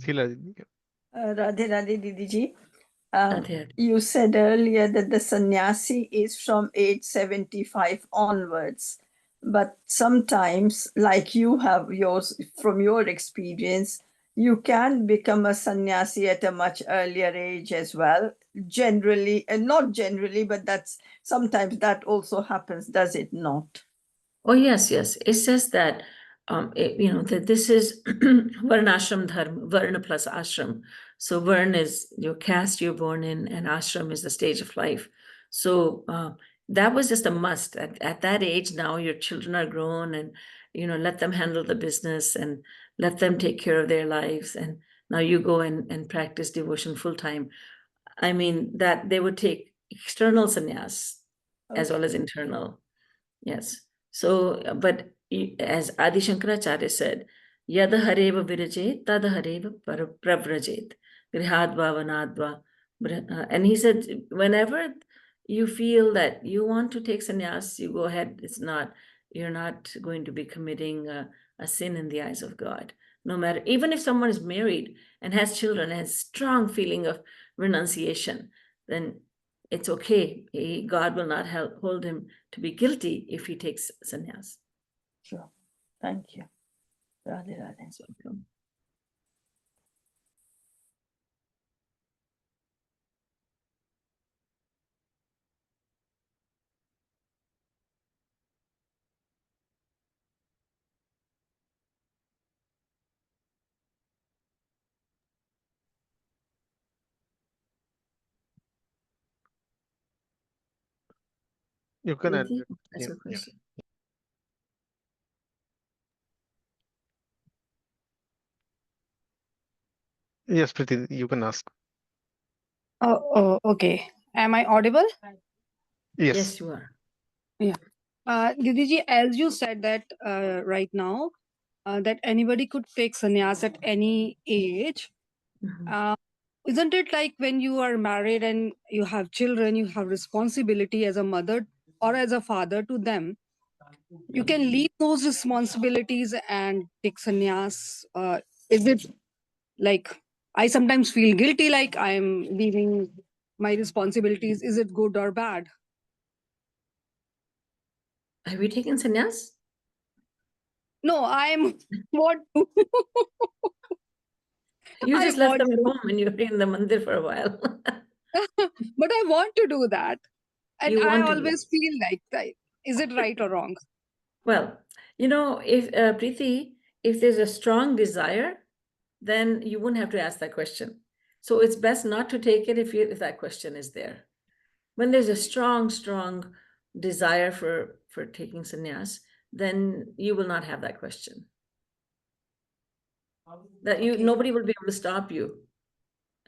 Speaker 4: Radhe Radhe Didi ji.
Speaker 1: Radhe.
Speaker 4: You said earlier that the sannyasi is from age 75 onwards. But sometimes, like you have yours from your experience, you can become a sannyasi at a much earlier age as well. Generally, and not generally, but sometimes that also happens, does it not?
Speaker 1: Oh, yes. It says that, that this is varnashram dharma, varna plus ashram. So varna is your caste you're born in, and ashram is the stage of life. So that was just a must. At that age, now your children are grown, and, let them handle the business and let them take care of their lives. And now you go and practice devotion full time. I mean, that they would take external sannyas as well as internal. Yes. So, but as Adi Shankaracharya said, Yada Hareva Virajet, Tada Hareva Pravrajet, Grihadva Vanadva. And he said, whenever you feel that you want to take sannyas, you go ahead. You're not going to be committing a sin in the eyes of God. No matter, even if someone is married and has children, has strong feeling of renunciation, then it's okay. God will not hold him to be guilty if he takes sannyas.
Speaker 4: Sure. Thank you. Radhe Radhe.
Speaker 1: Welcome.
Speaker 5: You can
Speaker 1: Preeti,
Speaker 5: unmute
Speaker 1: that's
Speaker 5: him.
Speaker 1: a question.
Speaker 5: Yes, Preeti, you can ask.
Speaker 6: Oh, okay. Am I audible?
Speaker 5: Yes.
Speaker 1: Yes, you are.
Speaker 6: Didiji, as you said that right now, that anybody could take sannyas at any age.
Speaker 1: Mhm.
Speaker 6: Isn't it like when you are married and you have children, you have responsibility as a mother or as a father to them? You can leave those responsibilities and take sannyas. Is it like I sometimes feel guilty, like I am leaving my responsibilities? Is it good or bad?
Speaker 1: Have you taken sannyas?
Speaker 6: No, I'm want to.
Speaker 1: You
Speaker 6: I
Speaker 1: just left
Speaker 6: want
Speaker 1: them at
Speaker 6: to.
Speaker 1: home and you're in the mandir for a while.
Speaker 6: But I want to do that. And
Speaker 1: You
Speaker 6: I
Speaker 1: want to do.
Speaker 6: always feel like, is it right or wrong?
Speaker 1: Well, if Preeti, if there's a strong desire, then you wouldn't have to ask that question. So it's best not to take it if that question is there. When there's a strong desire for taking sannyas, then you will not have that question.
Speaker 6: Okay.
Speaker 1: Nobody will be able to stop you.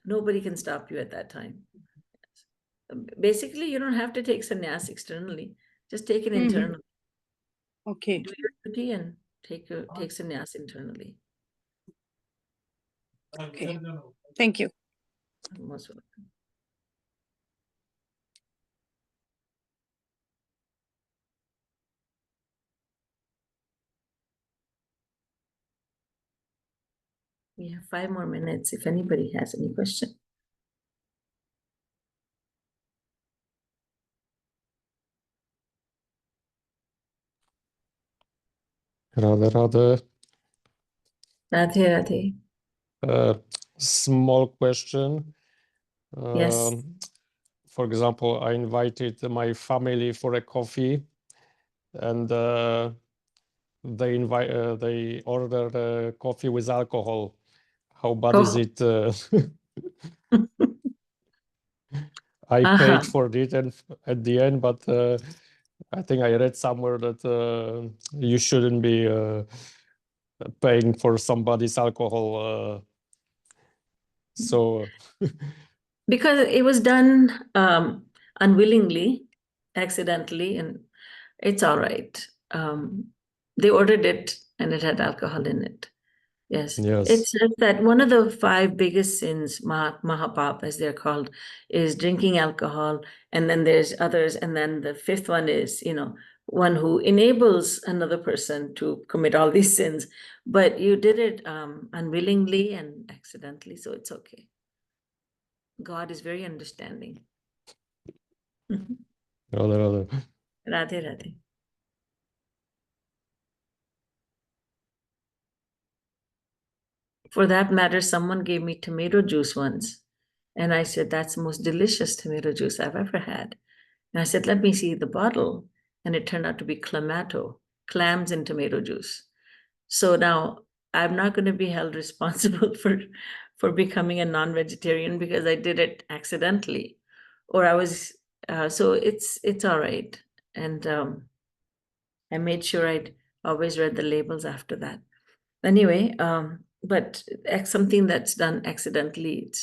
Speaker 1: Nobody can stop you at that time. Basically, you don't have to take sannyas externally. Just take it
Speaker 6: Mhm.
Speaker 1: internally.
Speaker 6: Okay.
Speaker 1: Do your duty and take sannyas internally.
Speaker 6: Okay. Thank you.
Speaker 1: Most welcome. We have 5 more minutes if anybody has any question.
Speaker 7: Radhe, Radhe.
Speaker 1: Radhe, Radhe.
Speaker 7: Small question.
Speaker 1: Yes.
Speaker 7: For example, I invited my family for a coffee, and they ordered coffee with alcohol. How bad is
Speaker 1: Oh.
Speaker 7: it? I
Speaker 1: Uh-huh.
Speaker 7: paid for it and at the end, but I think I read somewhere that you shouldn't be paying for somebody's alcohol. So
Speaker 1: Because it was done unwillingly, accidentally, and it's all right. They ordered it and it had alcohol in it. Yes.
Speaker 7: yes,
Speaker 1: It says that one of the 5 biggest sins, Mahapap, as they're called, is drinking alcohol. And then there's others. And then the 5th one is, one who enables another person to commit all these sins. But you did it unwillingly and accidentally, so it's okay. God is very understanding.
Speaker 7: Radhe, Radhe.
Speaker 1: Radhe, Radhe. For that matter, someone gave me tomato juice once. And I said, that's the most delicious tomato juice I've ever had. And I said, let me see the bottle. And it turned out to be clamato, clams and tomato juice. So now I'm not going to be held responsible for becoming a non-vegetarian because I did it accidentally. Or I was, so it's all right. And I made sure I'd always read the labels after that. Anyway, but something that's done accidentally,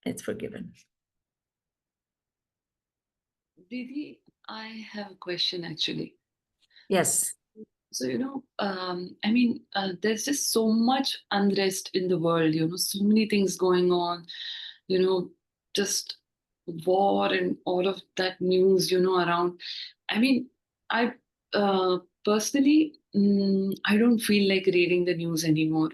Speaker 1: it's forgiven.
Speaker 8: Didi, I have a question actually.
Speaker 1: Yes.
Speaker 8: So, there's just so much unrest in the world, so many things going on, just war and all of that news, around. I personally, I don't feel like reading the news anymore.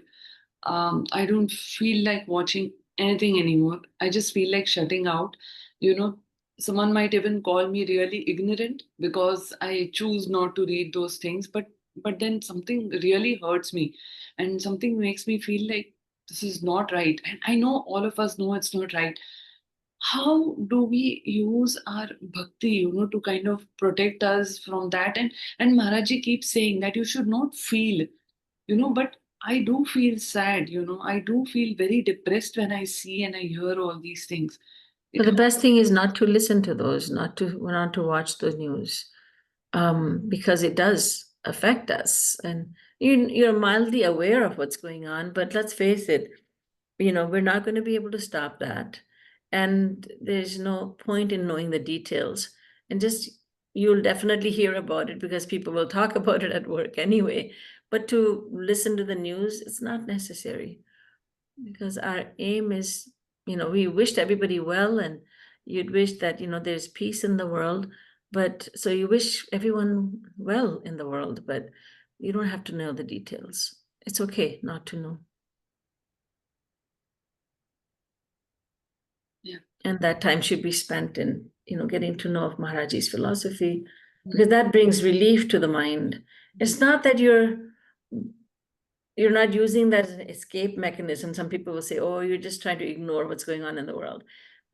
Speaker 8: I don't feel like watching anything anymore. I just feel like shutting out. You know, Someone might even call me really ignorant because I choose not to read those things. But then something really hurts me, and something makes me feel like this is not right. And I know all of us know it's not right. How do we use our bhakti, to kind of protect us from that? And Maharaji keeps saying that you should not feel, but I do feel sad, I do feel very depressed when I see and I hear all these things.
Speaker 1: So the best thing is not to listen to those, not to watch the news, because it does affect us. And you're mildly aware of what's going on, but let's face it, we're not going to be able to stop that. And there's no point in knowing the details. And you'll definitely hear about it because people will talk about it at work anyway. But to listen to the news, it's not necessary, because our aim is, we wished everybody well, and you'd wish that, there's peace in the world. But so you wish everyone well in the world, but you don't have to know the details. It's okay not to know.
Speaker 8: Yeah.
Speaker 1: And that time should be spent in, getting to know of Maharaji's philosophy, because that brings relief to the mind. It's not that you're not using that as an escape mechanism. Some people will say, oh, you're just trying to ignore what's going on in the world.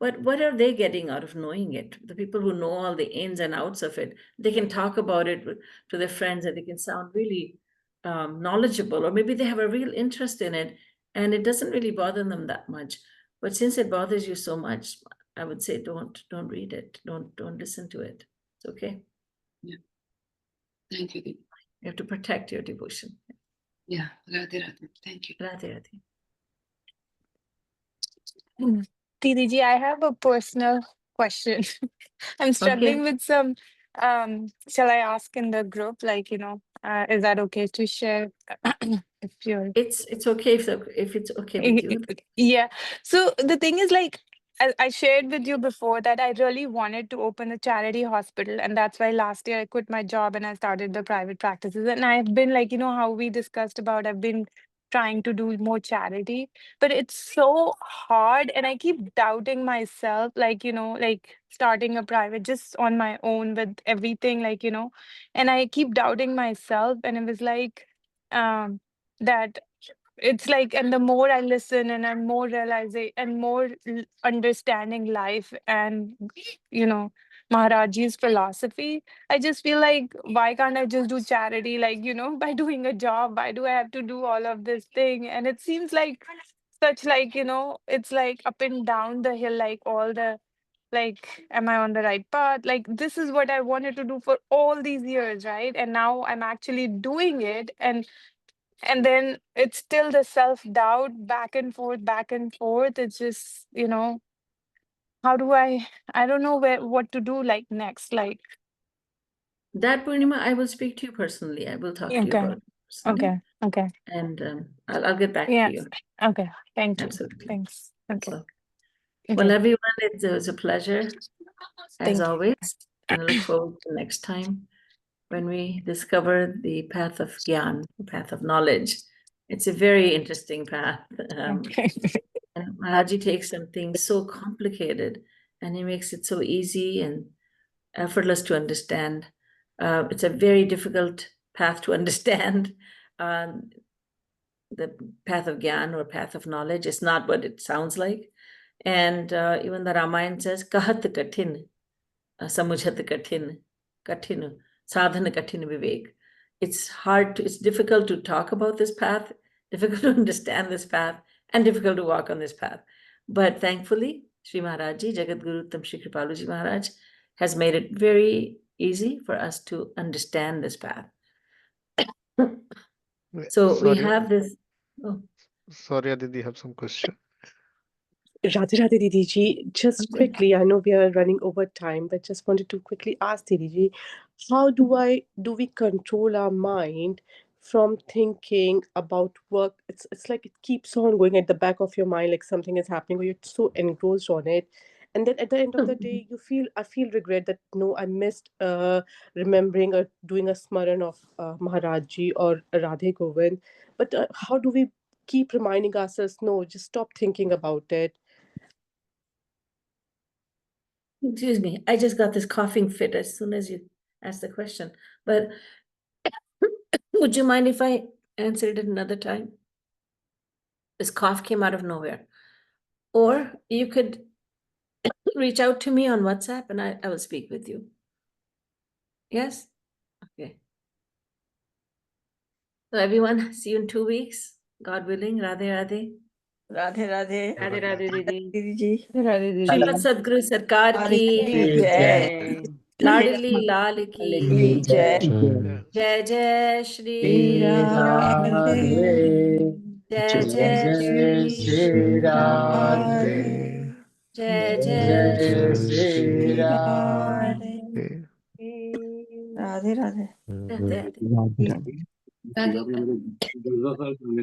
Speaker 1: But what are they getting out of knowing it? The people who know all the ins and outs of it, they can talk about it to their friends, and they can sound really knowledgeable, or maybe they have a real interest in it and it doesn't really bother them that much. But since it bothers you so much, I would say don't read it. Don't listen to it. It's okay.
Speaker 8: Yeah. Thank you, Devi.
Speaker 1: You have to protect your devotion.
Speaker 8: Yeah, Radhe Radhe. Thank you.
Speaker 1: Radhe Radhe.
Speaker 2: Didi, I have a personal question. I'm struggling with some. Shall I ask in the group? Like, is that okay to share? If you're
Speaker 1: It's okay if it's okay with you.
Speaker 2: Yeah. So the thing is, like, I shared with you before that I really wanted to open a charity hospital. And that's why last year I quit my job and I started the private practices. And I've been like, how we discussed about, I've been trying to do more charity, but it's so hard. And I keep doubting myself, like, like starting a private just on my own with everything, like, and I keep doubting myself. And it was like, that it's like, and the more I listen and I'm more realizing and more understanding life and Maharaji's philosophy, I just feel like, why can't I just do charity, like, by doing a job? Why do I have to do all of this thing? And it seems like such, like, it's like up and down the hill, like all the, like, am I on the right path? Like, this is what I wanted to do for all these years, right? And now I'm actually doing it, and then it's still the self-doubt, back and forth, back and forth. It's just, how do I don't know what to do, like, next, like.
Speaker 1: That, Purnima, I will speak to you personally. I will talk to you
Speaker 2: Okay.
Speaker 1: about it personally.
Speaker 2: Okay.
Speaker 1: And I'll get back
Speaker 2: Yeah.
Speaker 1: to you.
Speaker 2: Okay. Thank you.
Speaker 1: Absolutely.
Speaker 2: Thanks. Okay.
Speaker 1: So, well,
Speaker 2: Okay.
Speaker 1: everyone, it was a pleasure, as
Speaker 2: Thank you.
Speaker 1: always. And I look forward to next time when we discover the path of Gyan, the path of knowledge. It's a very interesting path.
Speaker 2: Okay.
Speaker 1: And Maharaji takes something so complicated and he makes it so easy and effortless to understand. It's a very difficult path to understand. The path of Gyan or path of knowledge is not what it sounds like. And even the Ramayana says, Kahat Kathin, Samujhat Kathin, Kathin, Sadhana Kathin Vivek. It's it's difficult to talk about this path, difficult to understand this path, and difficult to walk on this path. But thankfully, Sri Maharaji, Jagat Guru Tam Shri Kripaluji Maharaj, has made it very easy for us to understand this path. So we have this. Oh,
Speaker 5: Sorry, Aditi, have some question.
Speaker 9: Radhe Radhe Didi ji, just
Speaker 1: okay.
Speaker 9: quickly, I know we are running over time, but just wanted to quickly ask Didi ji, how do we control our mind from thinking about work? It's like it keeps on going at the back of your mind, like something is happening, or you're so engrossed on it. And then at the end of the day, I feel regret that no, I missed remembering or doing a smaran of Maharaji or Radhe Govind. But how do we keep reminding ourselves, no, just stop thinking about it?
Speaker 1: Excuse me, I just got this coughing fit as soon as you asked the question. But would you mind if I answered it another time? This cough came out of nowhere. Or you could reach out to me on WhatsApp and I will speak with you. Yes? Okay. So everyone, see you in 2 weeks. God willing, Radhe Radhe.
Speaker 4: Radhe Radhe
Speaker 2: Radhe Radhe दीदी।
Speaker 4: दीदी जी।
Speaker 2: राधे दीदी।
Speaker 1: श्रीमद सदगुरु सरकार की
Speaker 4: जय
Speaker 1: लाडली लाल की
Speaker 4: की जय।
Speaker 1: जय जय श्री
Speaker 4: राधे
Speaker 1: जय जय श्री
Speaker 5: राधे
Speaker 1: जय
Speaker 5: जय
Speaker 1: जय
Speaker 5: श्री
Speaker 4: राधे
Speaker 5: राधे
Speaker 4: राधे राधे
Speaker 1: राधे
Speaker 3: राधे राधे।
Speaker 8: राधे